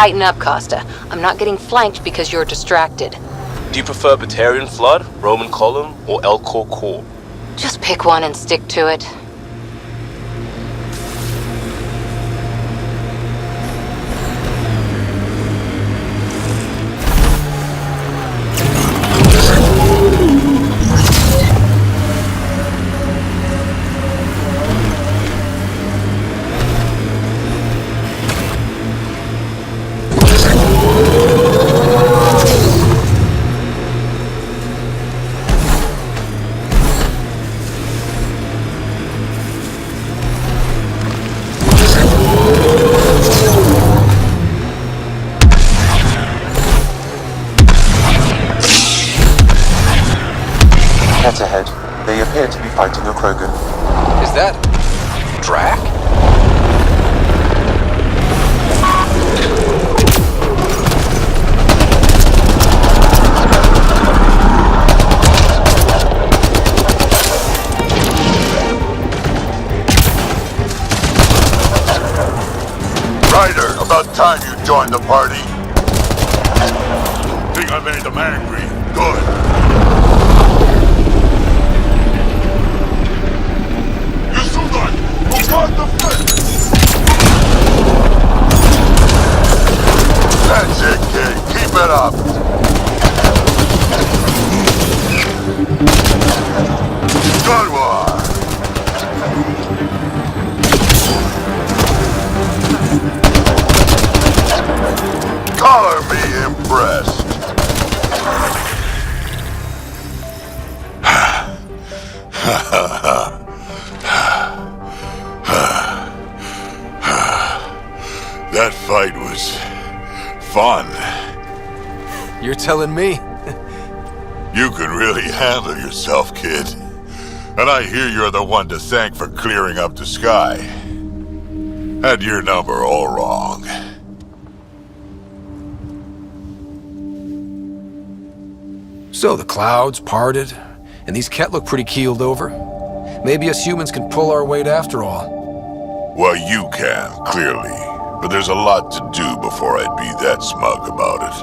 Tighten up, Costa. I'm not getting flanked because you're distracted. Do you prefer Batarian Flood, Roman Column, or Elcor Core? Just pick one and stick to it. Ahead, they appear to be fighting a Krogan. Is that... Drac? Ryder, about time you joined the party. Think I made them angry. Good. That's it, kid. Keep it up. Good one. Color me impressed. That fight was fun. You're telling me? You can really handle yourself, kid. And I hear you're the one to thank for clearing up the sky. Had your number all wrong. So the clouds parted, and these Ket look pretty keeled over. Maybe us humans can pull our weight after all. Well, you can, clearly. But there's a lot to do before I'd be that smug about it.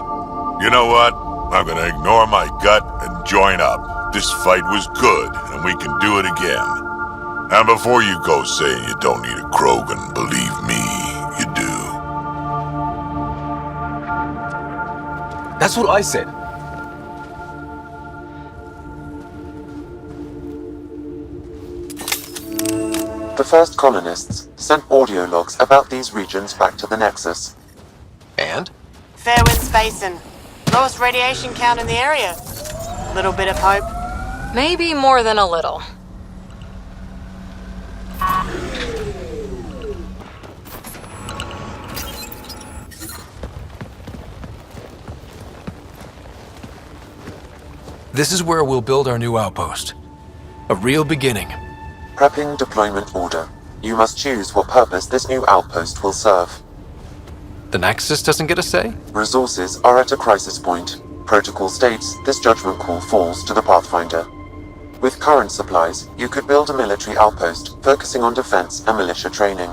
You know what? I'm gonna ignore my gut and join up. This fight was good, and we can do it again. And before you go saying you don't need a Krogan, believe me, you do. That's what I said. The first colonists sent audio logs about these regions back to the Nexus. And? Fair wind spacing. Lowest radiation count in the area. Little bit of hope. Maybe more than a little. This is where we'll build our new outpost. A real beginning. Prepping deployment order. You must choose what purpose this new outpost will serve. The Nexus doesn't get a say? Resources are at a crisis point. Protocol states this judgment call falls to the Pathfinder. With current supplies, you could build a military outpost focusing on defense and militia training.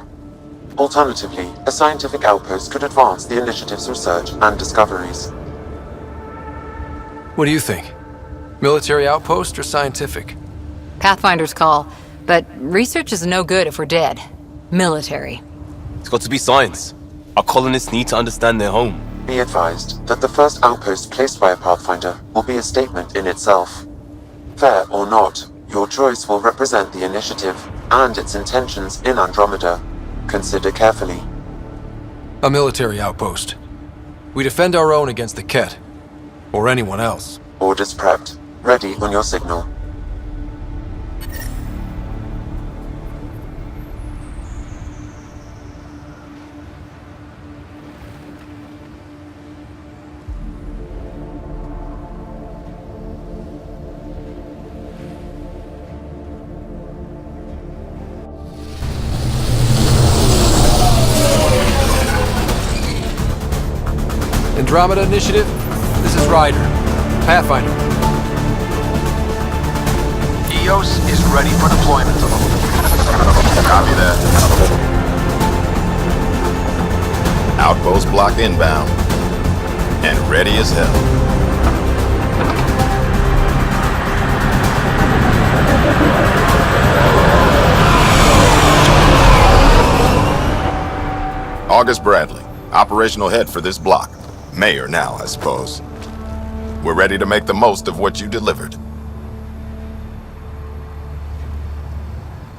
Alternatively, a scientific outpost could advance the initiative's research and discoveries. What do you think? Military outpost or scientific? Pathfinder's call, but research is no good if we're dead. Military. It's got to be science. Our colonists need to understand their home. Be advised that the first outpost placed by a Pathfinder will be a statement in itself. Fair or not, your choice will represent the initiative and its intentions in Andromeda. Consider carefully. A military outpost. We defend our own against the Ket. Or anyone else. Orders prepped. Ready on your signal. Andromeda Initiative, this is Ryder. Pathfinder. EOS is ready for deployment. Copy that. Outpost block inbound. And ready as hell. August Bradley, operational head for this block. Mayor now, I suppose. We're ready to make the most of what you delivered.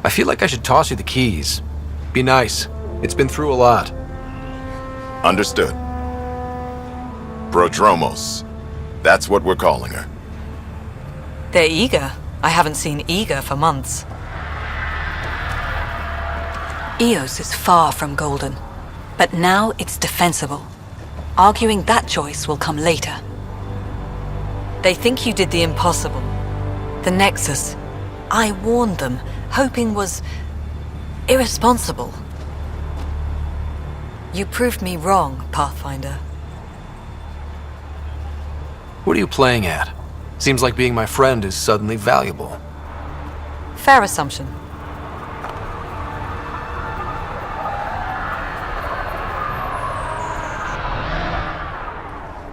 I feel like I should toss you the keys. Be nice. It's been through a lot. Understood. Prodromos. That's what we're calling her. They're eager. I haven't seen eager for months. Eos is far from golden, but now it's defensible. Arguing that choice will come later. They think you did the impossible. The Nexus. I warned them, hoping was irresponsible. You proved me wrong, Pathfinder. What are you playing at? Seems like being my friend is suddenly valuable. Fair assumption.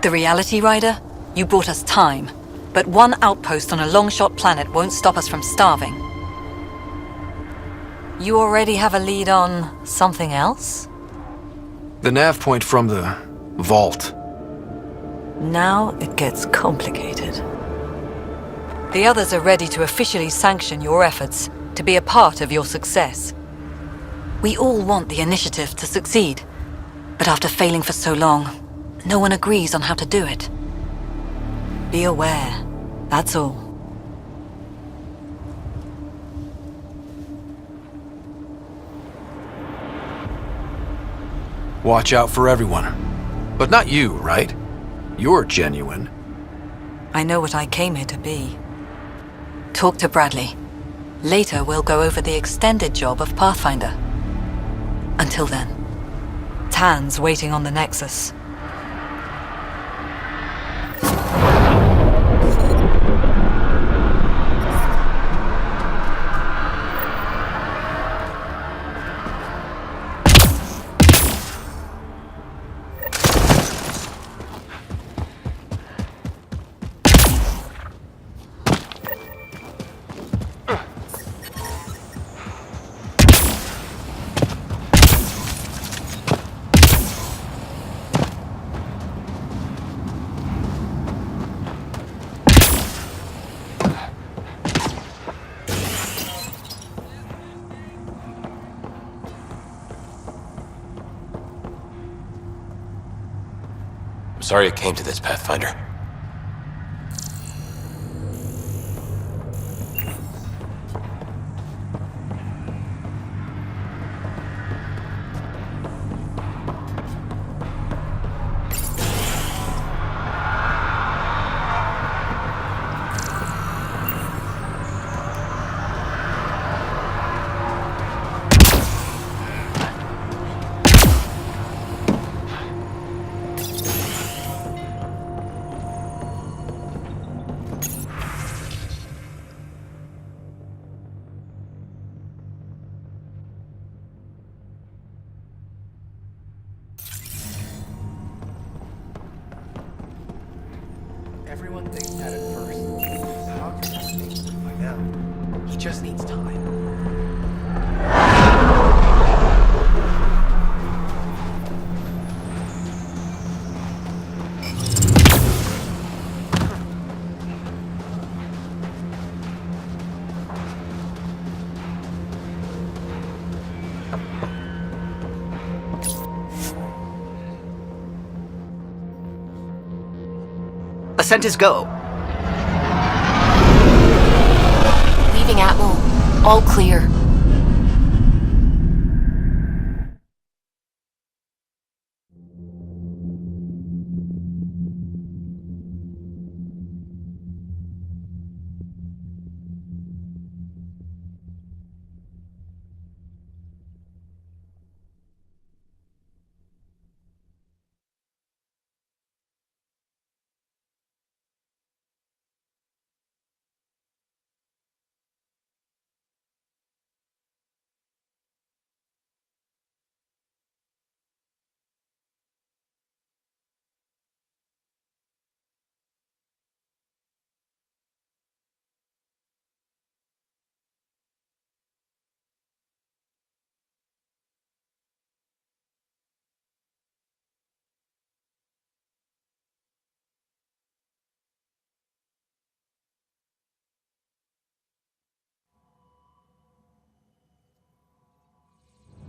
The reality, Ryder? You brought us time, but one outpost on a long-shot planet won't stop us from starving. You already have a lead on something else? The nav point from the vault. Now it gets complicated. The others are ready to officially sanction your efforts, to be a part of your success. We all want the initiative to succeed, but after failing for so long, no one agrees on how to do it. Be aware, that's all. Watch out for everyone. But not you, right? You're genuine. I know what I came here to be. Talk to Bradley. Later, we'll go over the extended job of Pathfinder. Until then, Tan's waiting on the Nexus. Sorry it came to this, Pathfinder. Everyone thinks that at first. How can I think to find out? He just needs time. Ascent is go. Leaving Atmo. All clear.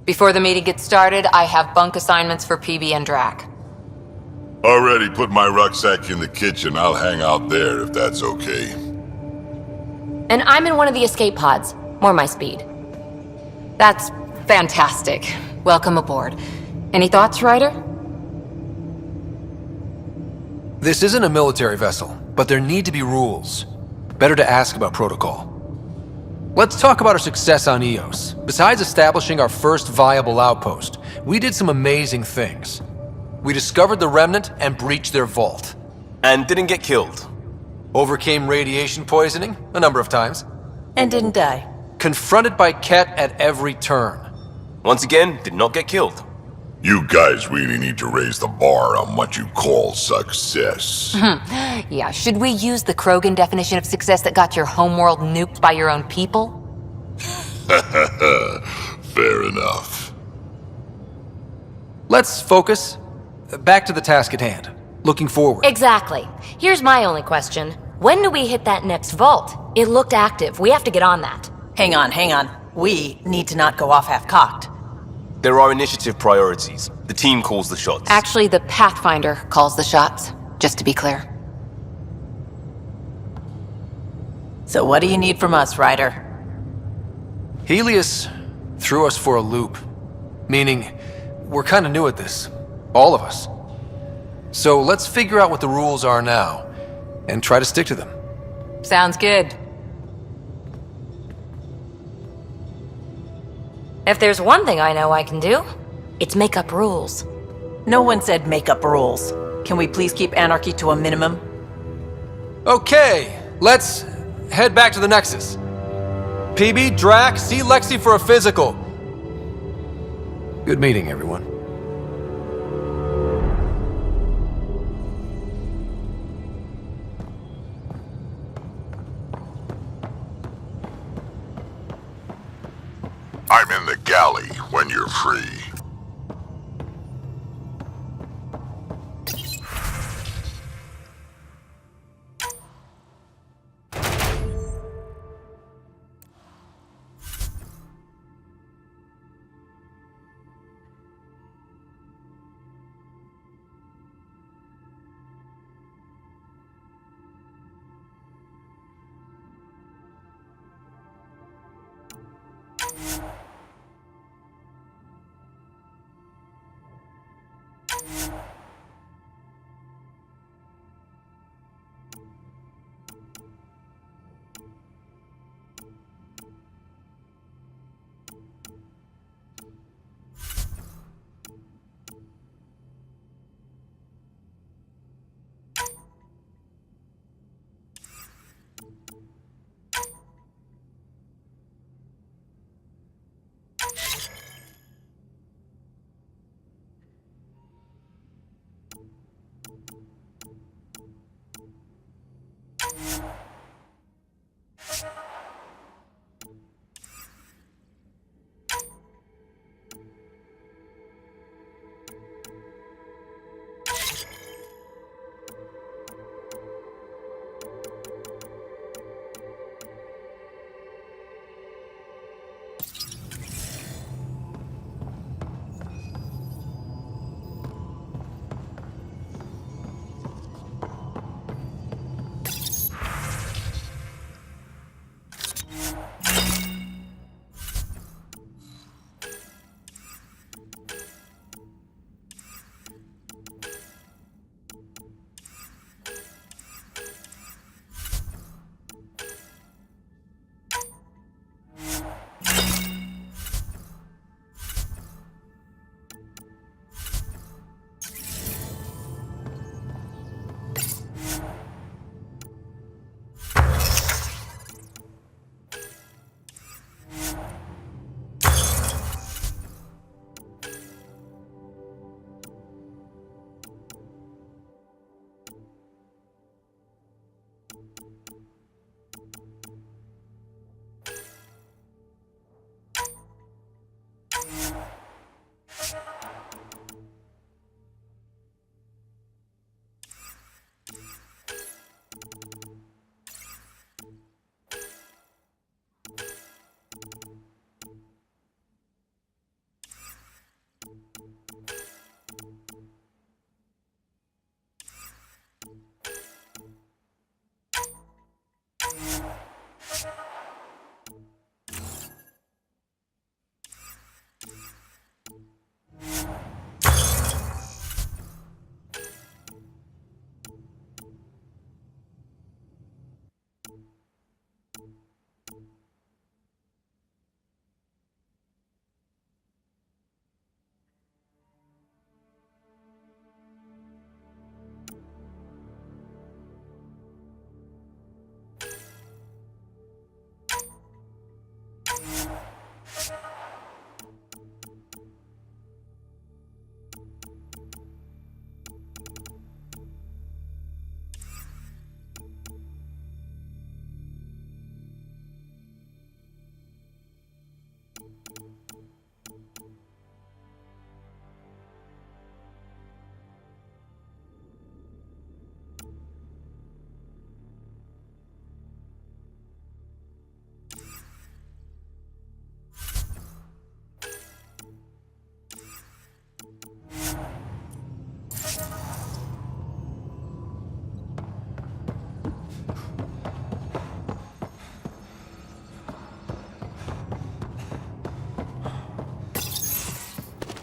Before the meeting gets started, I have bunk assignments for PB and Drac. Already put my rucksack in the kitchen. I'll hang out there if that's okay. And I'm in one of the escape pods. More my speed. That's fantastic. Welcome aboard. Any thoughts, Ryder? This isn't a military vessel, but there need to be rules. Better to ask about protocol. Let's talk about our success on Eos. Besides establishing our first viable outpost, we did some amazing things. We discovered the Remnant and breached their vault. And didn't get killed. Overcame radiation poisoning a number of times. And didn't die. Confronted by Ket at every turn. Once again, did not get killed. You guys really need to raise the bar on what you call success. Yeah, should we use the Krogan definition of success that got your homeworld nuked by your own people? Fair enough. Let's focus. Back to the task at hand. Looking forward. Exactly. Here's my only question. When do we hit that next vault? It looked active. We have to get on that. Hang on. We need to not go off half-cocked. There are initiative priorities. The team calls the shots. Actually, the Pathfinder calls the shots, just to be clear. So what do you need from us, Ryder? Helios threw us for a loop. Meaning, we're kind of new at this. All of us. So let's figure out what the rules are now, and try to stick to them. Sounds good. If there's one thing I know I can do, it's make up rules. No one said make up rules. Can we please keep anarchy to a minimum? Okay, let's head back to the Nexus. PB, Drac, see Lexi for a physical. Good meeting, everyone. I'm in the galley when you're free.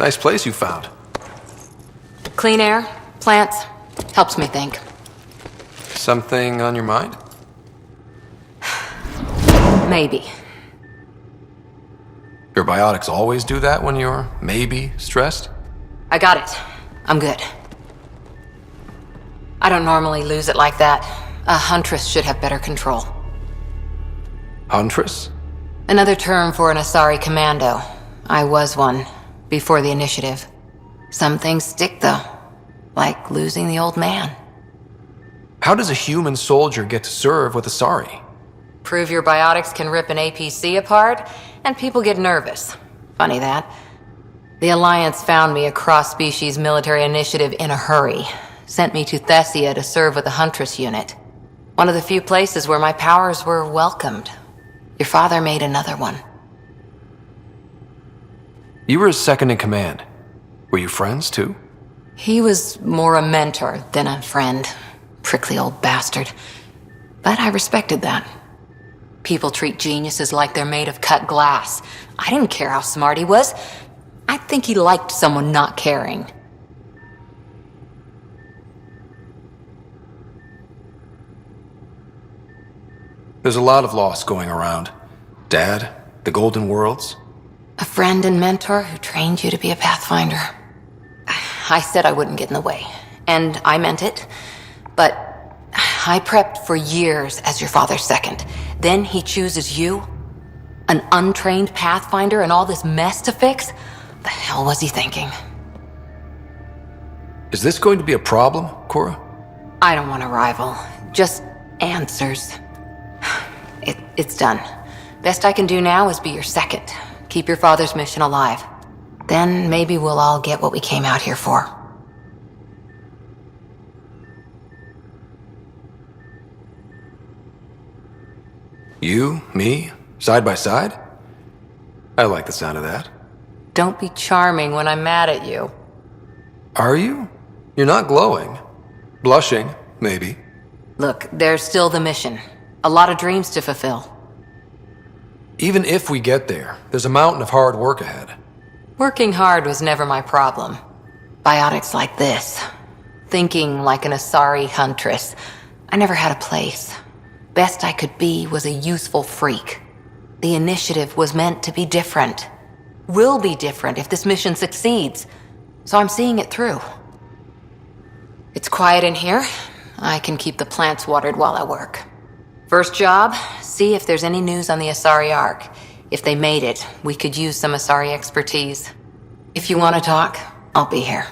Nice place you found. Clean air, plants, helps me think. Something on your mind? Maybe. Your biotics always do that when you're maybe stressed? I got it. I'm good. I don't normally lose it like that. A huntress should have better control. Huntress? Another term for an Asari commando. I was one, before the initiative. Some things stick, though. Like losing the old man. How does a human soldier get to serve with Asari? Prove your biotics can rip an APC apart, and people get nervous. Funny that. The Alliance found me a cross-species military initiative in a hurry. Sent me to Thessia to serve with the Huntress unit. One of the few places where my powers were welcomed. Your father made another one. You were his second in command. Were you friends, too? He was more a mentor than a friend. Prickly old bastard. But I respected that. People treat geniuses like they're made of cut glass. I didn't care how smart he was. I think he liked someone not caring. There's a lot of loss going around. Dad, the Golden Worlds. A friend and mentor who trained you to be a Pathfinder. I said I wouldn't get in the way, and I meant it. But I prepped for years as your father's second. Then he chooses you? An untrained Pathfinder and all this mess to fix? The hell was he thinking? Is this going to be a problem, Cora? I don't want a rival. Just answers. It's done. Best I can do now is be your second. Keep your father's mission alive. Then maybe we'll all get what we came out here for. You, me, side by side? I like the sound of that. Don't be charming when I'm mad at you. Are you? You're not glowing. Blushing, maybe. Look, there's still the mission. A lot of dreams to fulfill. Even if we get there, there's a mountain of hard work ahead. Working hard was never my problem. Biotics like this. Thinking like an Asari huntress. I never had a place. Best I could be was a useful freak. The initiative was meant to be different. Will be different if this mission succeeds. So I'm seeing it through. It's quiet in here. I can keep the plants watered while I work. First job, see if there's any news on the Asari Ark. If they made it, we could use some Asari expertise. If you want to talk, I'll be here.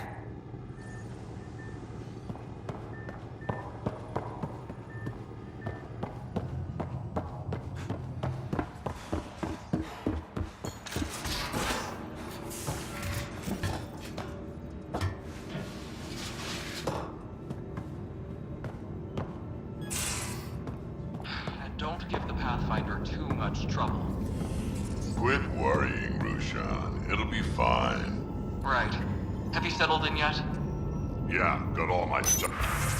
Don't give the Pathfinder too much trouble. Quit worrying, Rushan. It'll be fine. Right. Have you settled in yet? Yeah, got all my stuff.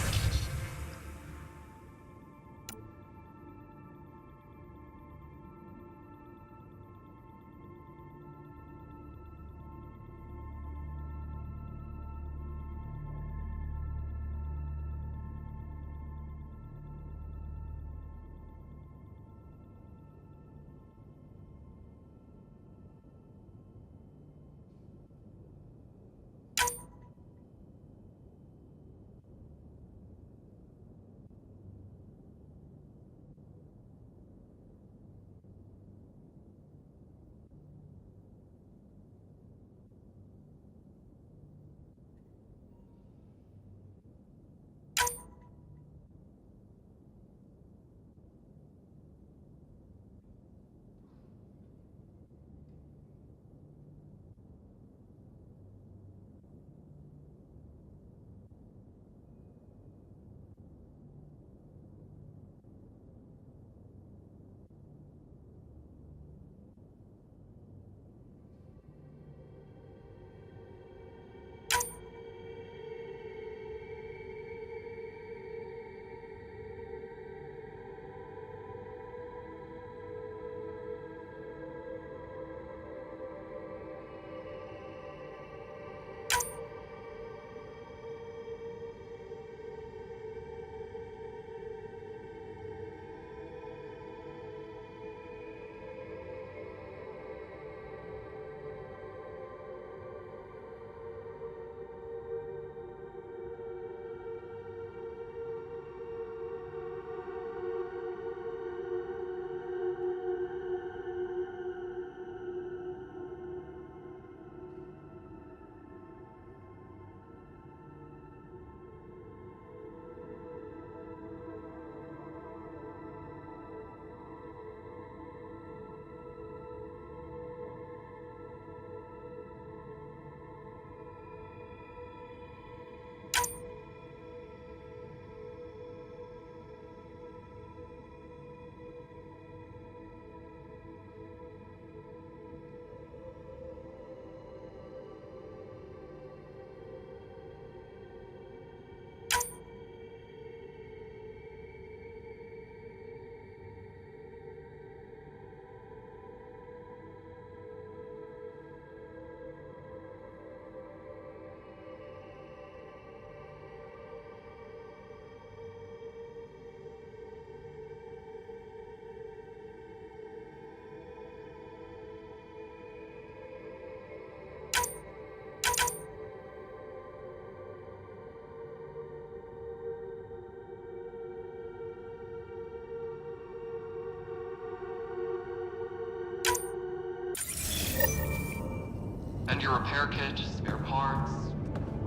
your repair kit, spare parts?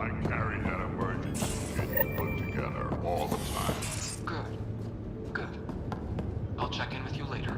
I carry that emergency kit put together all the time. Good. Good. I'll check in with you later.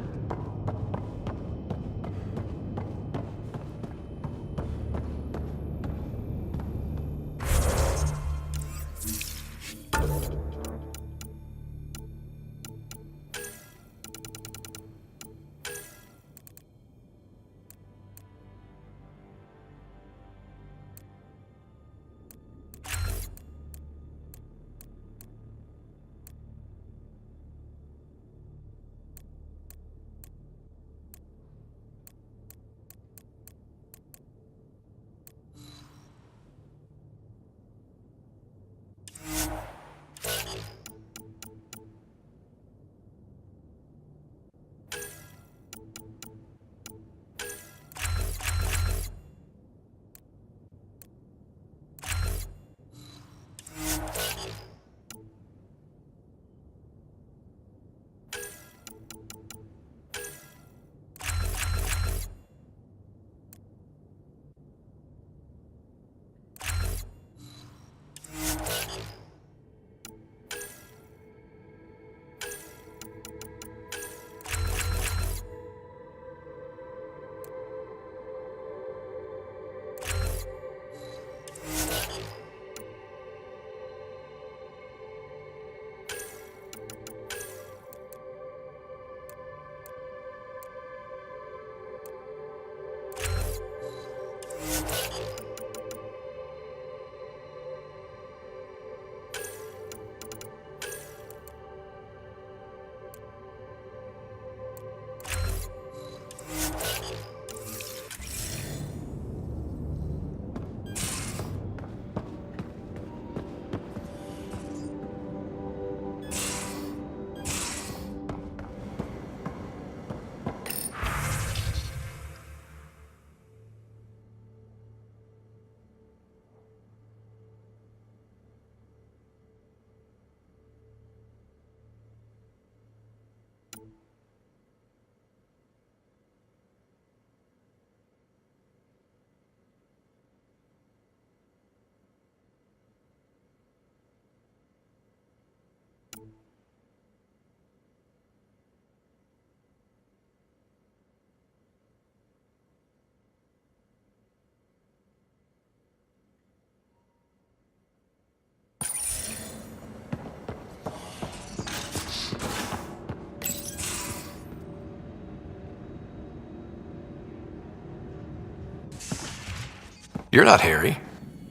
You're not Harry.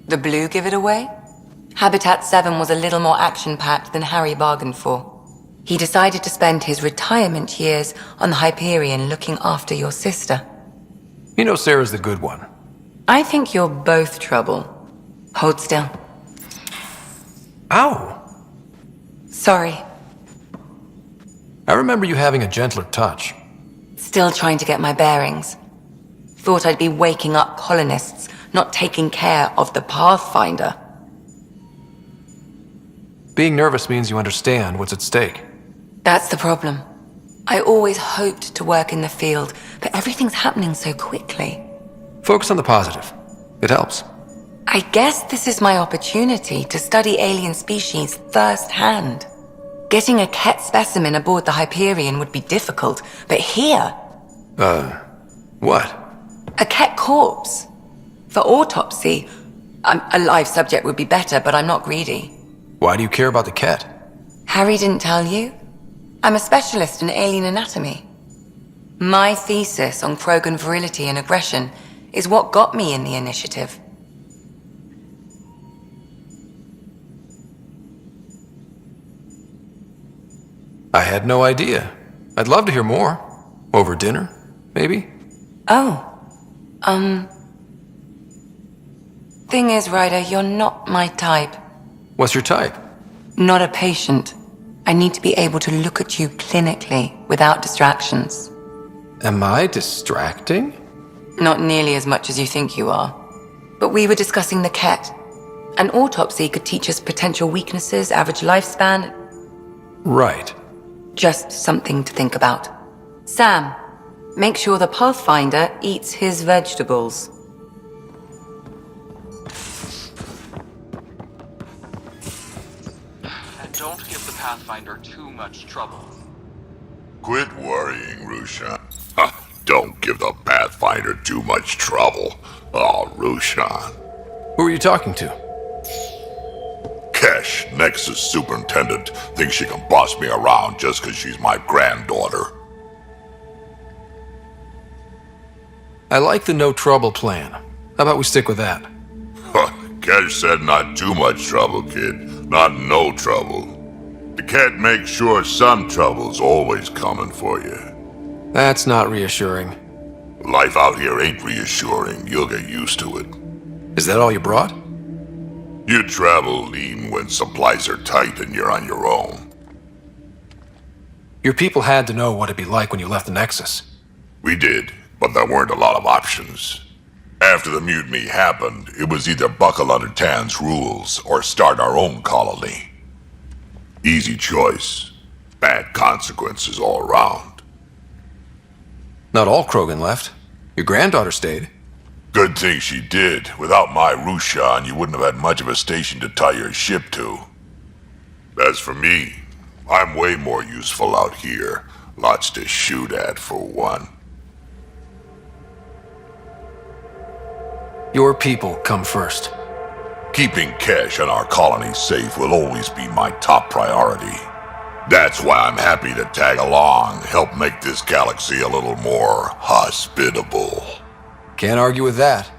The blue give it away? Habitat 7 was a little more action-packed than Harry bargained for. He decided to spend his retirement years on the Hyperion looking after your sister. You know Sarah's the good one. I think you're both trouble. Hold still. Ow! Sorry. I remember you having a gentler touch. Still trying to get my bearings. Thought I'd be waking up colonists, not taking care of the Pathfinder. Being nervous means you understand what's at stake. That's the problem. I always hoped to work in the field, but everything's happening so quickly. Focus on the positive. It helps. I guess this is my opportunity to study alien species firsthand. Getting a Ket specimen aboard the Hyperion would be difficult, but here... What? A Ket corpse. For autopsy, a live subject would be better, but I'm not greedy. Why do you care about the Ket? Harry didn't tell you? I'm a specialist in alien anatomy. My thesis on Krogan virility and aggression is what got me in the initiative. I had no idea. I'd love to hear more. Over dinner, maybe? Oh. Thing is, Ryder, you're not my type. What's your type? Not a patient. I need to be able to look at you clinically, without distractions. Am I distracting? Not nearly as much as you think you are. But we were discussing the Ket. An autopsy could teach us potential weaknesses, average lifespan. Right. Just something to think about. Sam, make sure the Pathfinder eats his vegetables. much trouble. Quit worrying, Rushan. Don't give the Pathfinder too much trouble. Oh, Rushan. Who are you talking to? Kesh, Nexus superintendent, thinks she can boss me around just because she's my granddaughter. I like the no trouble plan. How about we stick with that? Kesh said not too much trouble, kid. Not no trouble. The cat makes sure some trouble's always coming for you. That's not reassuring. Life out here ain't reassuring. You'll get used to it. Is that all you brought? You travel lean when supplies are tight and you're on your own. Your people had to know what it'd be like when you left the Nexus. We did, but there weren't a lot of options. After the mutiny happened, it was either buckle under Tan's rules or start our own colony. Easy choice. Bad consequences all around. Not all Krogan left. Your granddaughter stayed. Good thing she did. Without my Rushan, you wouldn't have had much of a station to tie your ship to. As for me, I'm way more useful out here. Lots to shoot at, for one. Your people come first. Keeping Kesh and our colony safe will always be my top priority. That's why I'm happy to tag along, help make this galaxy a little more hospitable. Can't argue with that.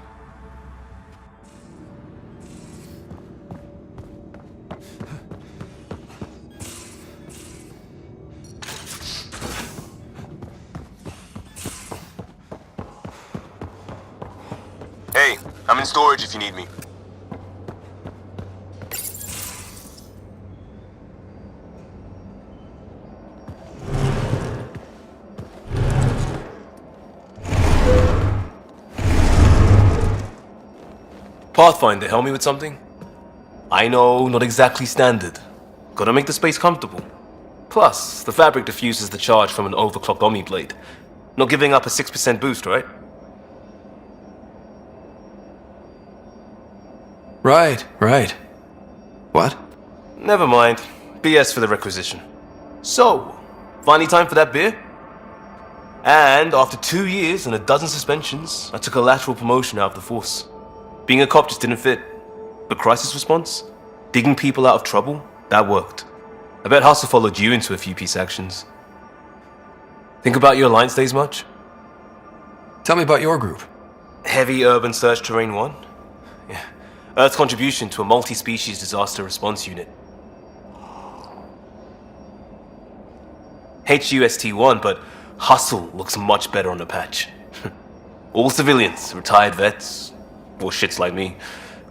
Hey, I'm in storage if you need me. Pathfinder, help me with something? I know, not exactly standard. Gotta make the space comfortable. Plus, the fabric diffuses the charge from an overclocked Omni blade. Not giving up a 6% boost, right? Right. What? Never mind. BS for the requisition. So, finally time for that beer? And after 2 years and a dozen suspensions, I took a lateral promotion out of the force. Being a cop just didn't fit. But crisis response? Digging people out of trouble? That worked. I bet Hustle followed you into a few peace actions. Think about your Alliance days much? Tell me about your group. Heavy Urban Search Terrain 1? Yeah. Earth's contribution to a multi-species disaster response unit. HUST-1, but Hustle looks much better on the patch. All civilians, retired vets, or shits like me.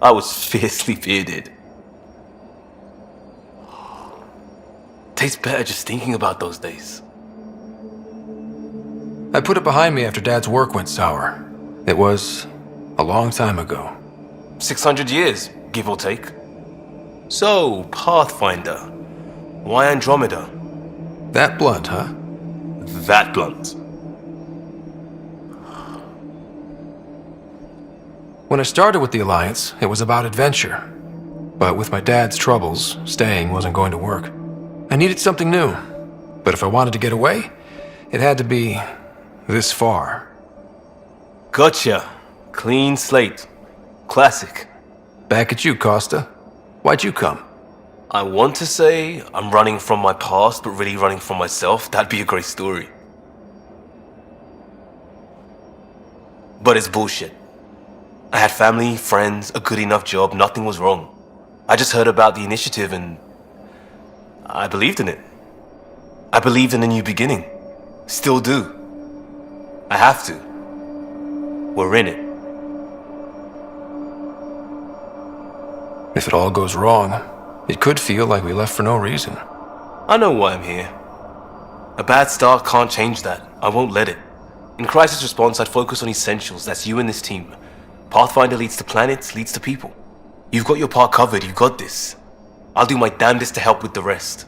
I was fiercely bearded. Tastes better just thinking about those days. I put it behind me after Dad's work went sour. It was a long time ago. 600 years, give or take. So, Pathfinder. Why Andromeda? That blunt, huh? That blunt. When I started with the Alliance, it was about adventure. But with my dad's troubles, staying wasn't going to work. I needed something new. But if I wanted to get away, it had to be this far. Gotcha. Clean slate. Classic. Back at you, Costa. Why'd you come? I want to say I'm running from my past, but really running from myself. That'd be a great story. But it's bullshit. I had family, friends, a good enough job, nothing was wrong. I just heard about the initiative and I believed in it. I believed in a new beginning. Still do. I have to. We're in it. If it all goes wrong, it could feel like we left for no reason. I know why I'm here. A bad start can't change that. I won't let it. In crisis response, I'd focus on essentials. That's you and this team. Pathfinder leads to planets, leads to people. You've got your part covered, you got this. I'll do my damnedest to help with the rest.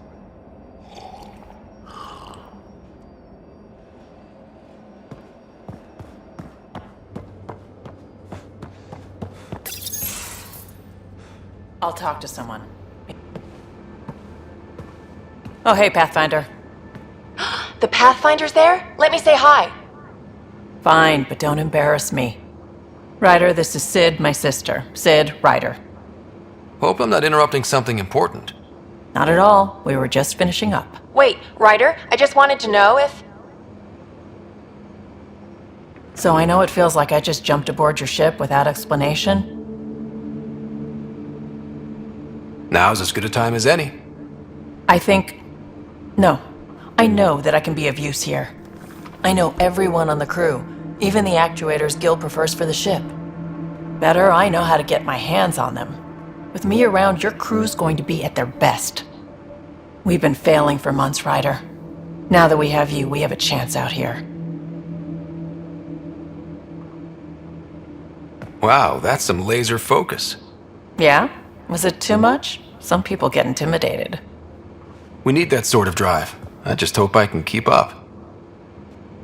I'll talk to someone. Oh, hey, Pathfinder. The Pathfinder's there? Let me say hi. Fine, but don't embarrass me. Ryder, this is Sid, my sister. Sid, Ryder. Hope I'm not interrupting something important. Not at all. We were just finishing up. Wait, Ryder, I just wanted to know if... So I know it feels like I just jumped aboard your ship without explanation. Now's as good a time as any. No. I know that I can be of use here. I know everyone on the crew, even the actuators Gil prefers for the ship. Better, I know how to get my hands on them. With me around, your crew's going to be at their best. We've been failing for months, Ryder. Now that we have you, we have a chance out here. Wow, that's some laser focus. Yeah? Was it too much? Some people get intimidated. We need that sort of drive. I just hope I can keep up.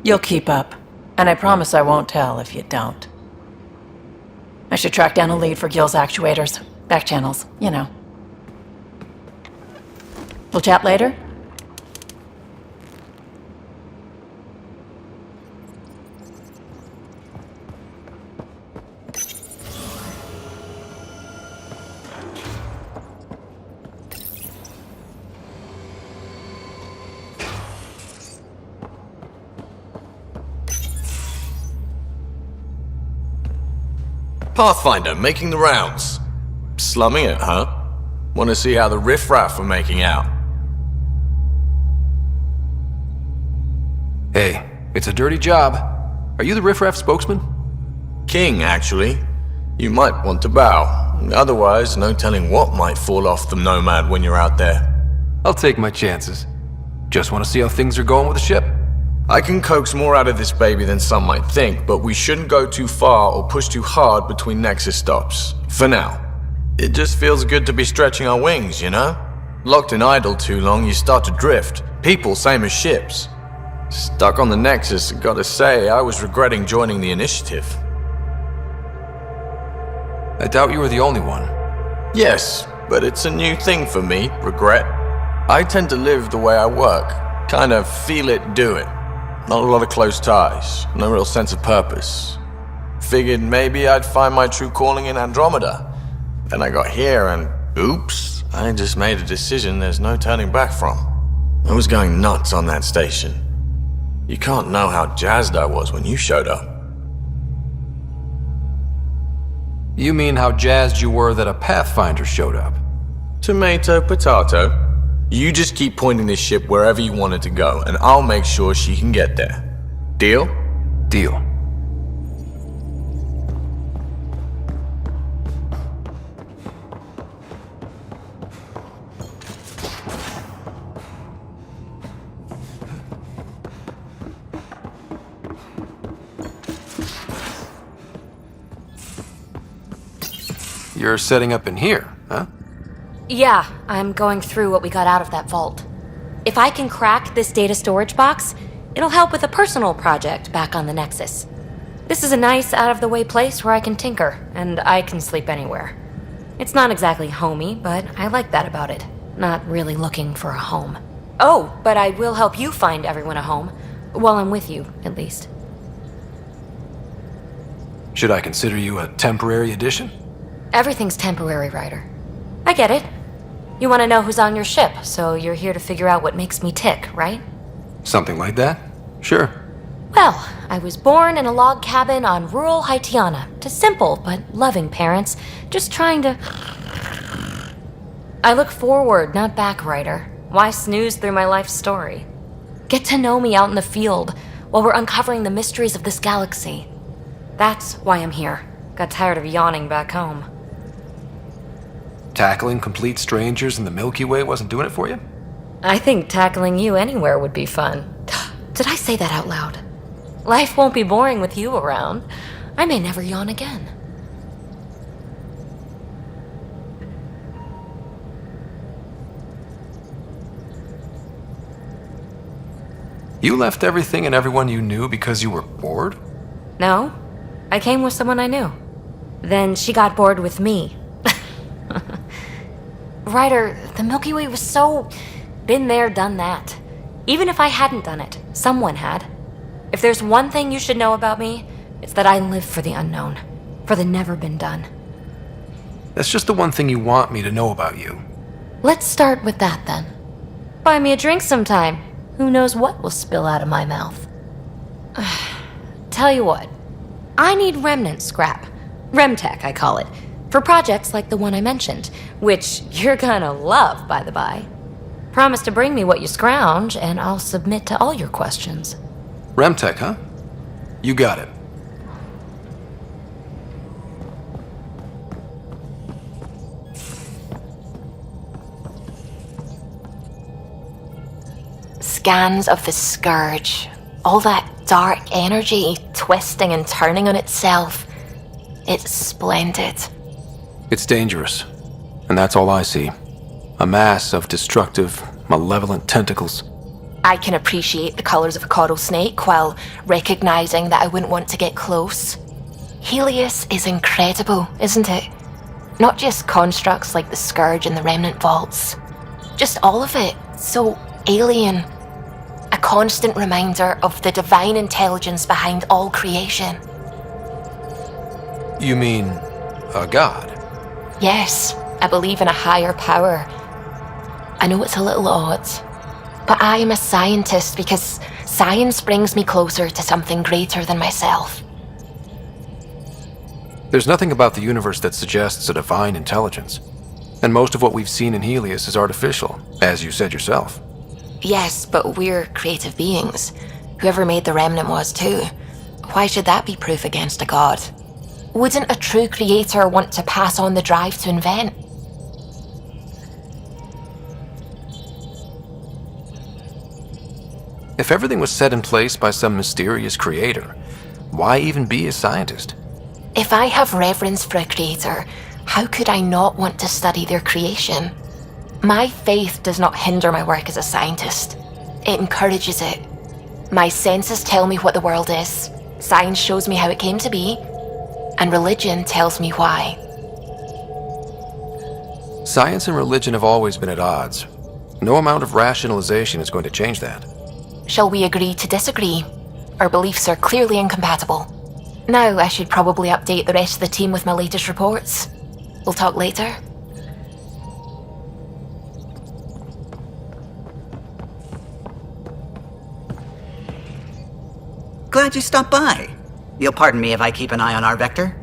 You'll keep up. And I promise I won't tell if you don't. I should track down a lead for Gil's actuators. Back channels, you know. We'll chat later? Pathfinder, making the rounds. Slumming it, huh? Want to see how the riffraff are making out? Hey, it's a dirty job. Are you the riffraff spokesman? King, actually. You might want to bow. Otherwise, no telling what might fall off the Nomad when you're out there. I'll take my chances. Just want to see how things are going with the ship. I can coax more out of this baby than some might think, but we shouldn't go too far or push too hard between Nexus stops. For now. It just feels good to be stretching our wings, you know? Locked in idle too long, you start to drift. People, same as ships. Stuck on the Nexus, gotta say, I was regretting joining the initiative. I doubt you were the only one. Yes, but it's a new thing for me, regret. I tend to live the way I work. Kind of feel it, do it. Not a lot of close ties, no real sense of purpose. Figured maybe I'd find my true calling in Andromeda. Then I got here and, oops, I just made a decision there's no turning back from. I was going nuts on that station. You can't know how jazzed I was when you showed up. You mean how jazzed you were that a Pathfinder showed up? Tomato, potato. You just keep pointing this ship wherever you want it to go, and I'll make sure she can get there. Deal? Deal. You're setting up in here, huh? Yeah, I'm going through what we got out of that vault. If I can crack this data storage box, it'll help with a personal project back on the Nexus. This is a nice, out-of-the-way place where I can tinker, and I can sleep anywhere. It's not exactly homey, but I like that about it. Not really looking for a home. Oh, but I will help you find everyone a home. While I'm with you, at least. Should I consider you a temporary addition? Everything's temporary, Ryder. I get it. You want to know who's on your ship, so you're here to figure out what makes me tick, right? Something like that? Sure. Well, I was born in a log cabin on rural Haitiana to simple but loving parents, just trying to... I look forward, not back, Ryder. Why snooze through my life story? Get to know me out in the field while we're uncovering the mysteries of this galaxy. That's why I'm here. Got tired of yawning back home. Tackling complete strangers in the Milky Way wasn't doing it for you? I think tackling you anywhere would be fun. Did I say that out loud? Life won't be boring with you around. I may never yawn again. You left everything and everyone you knew because you were bored? No, I came with someone I knew. Then she got bored with me. Ryder, the Milky Way was so Been there, done that. Even if I hadn't done it, someone had. If there's one thing you should know about me, it's that I live for the unknown, for the never been done. That's just the one thing you want me to know about you. Let's start with that then. Buy me a drink sometime. Who knows what will spill out of my mouth. Tell you what, I need remnant scrap. Remtech, I call it. For projects like the one I mentioned, which you're gonna love, by the by. Promise to bring me what you scrounge, and I'll submit to all your questions. Remtech, huh? You got it. Scans of the Scourge. All that dark energy twisting and turning on itself. It's splendid. It's dangerous. And that's all I see. A mass of destructive, malevolent tentacles. I can appreciate the colors of a coral snake while recognizing that I wouldn't want to get close. Helios is incredible, isn't it? Not just constructs like the Scourge and the Remnant Vaults. Just all of it. So alien. A constant reminder of the divine intelligence behind all creation. You mean a god? Yes, I believe in a higher power. I know it's a little odd, but I am a scientist because science brings me closer to something greater than myself. There's nothing about the universe that suggests a divine intelligence. And most of what we've seen in Helios is artificial, as you said yourself. Yes, but we're creative beings. Whoever made the Remnant was too. Why should that be proof against a god? Wouldn't a true creator want to pass on the drive to invent? If everything was set in place by some mysterious creator, why even be a scientist? If I have reverence for a creator, how could I not want to study their creation? My faith does not hinder my work as a scientist. It encourages it. My senses tell me what the world is. Science shows me how it came to be. And religion tells me why. Science and religion have always been at odds. No amount of rationalization is going to change that. Shall we agree to disagree? Our beliefs are clearly incompatible. Now I should probably update the rest of the team with my latest reports. We'll talk later. Glad you stopped by. You'll pardon me if I keep an eye on our vector?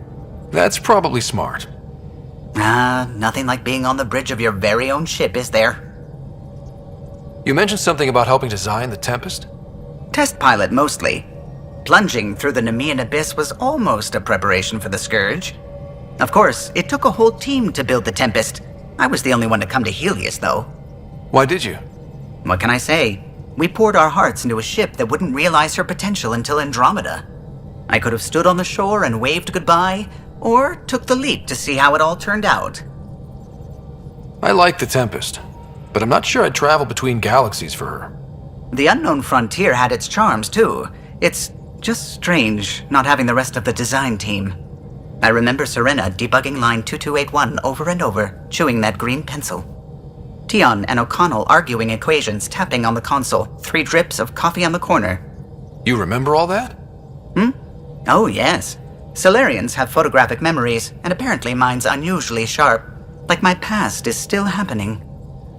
That's probably smart. Nothing like being on the bridge of your very own ship, is there? You mentioned something about helping design the Tempest? Test pilot, mostly. Plunging through the Nemean abyss was almost a preparation for the Scourge. Of course, it took a whole team to build the Tempest. I was the only one to come to Helios, though. Why did you? What can I say? We poured our hearts into a ship that wouldn't realize her potential until Andromeda. I could have stood on the shore and waved goodbye, or took the leap to see how it all turned out. I like the Tempest, but I'm not sure I'd travel between galaxies for her. The unknown frontier had its charms, too. It's just strange not having the rest of the design team. I remember Serena debugging line 2281 over and over, chewing that green pencil. Tion and O'Connell arguing equations, tapping on the console, 3 drips of coffee on the corner. You remember all that? Oh, yes. Solarians have photographic memories, and apparently mine's unusually sharp. Like my past is still happening.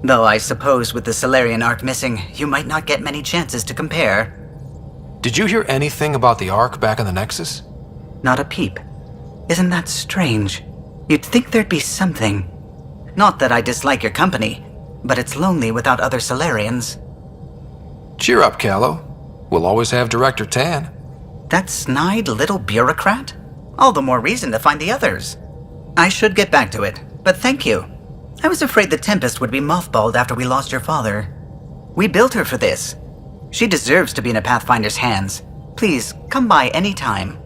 Though I suppose with the Solarian arc missing, you might not get many chances to compare. Did you hear anything about the Ark back in the Nexus? Not a peep. Isn't that strange? You'd think there'd be something. Not that I dislike your company, but it's lonely without other Solarians. Cheer up, Callow. We'll always have Director Tan. That snide little bureaucrat? All the more reason to find the others. I should get back to it, but thank you. I was afraid the Tempest would be mothballed after we lost your father. We built her for this. She deserves to be in a Pathfinder's hands. Please, come by any time.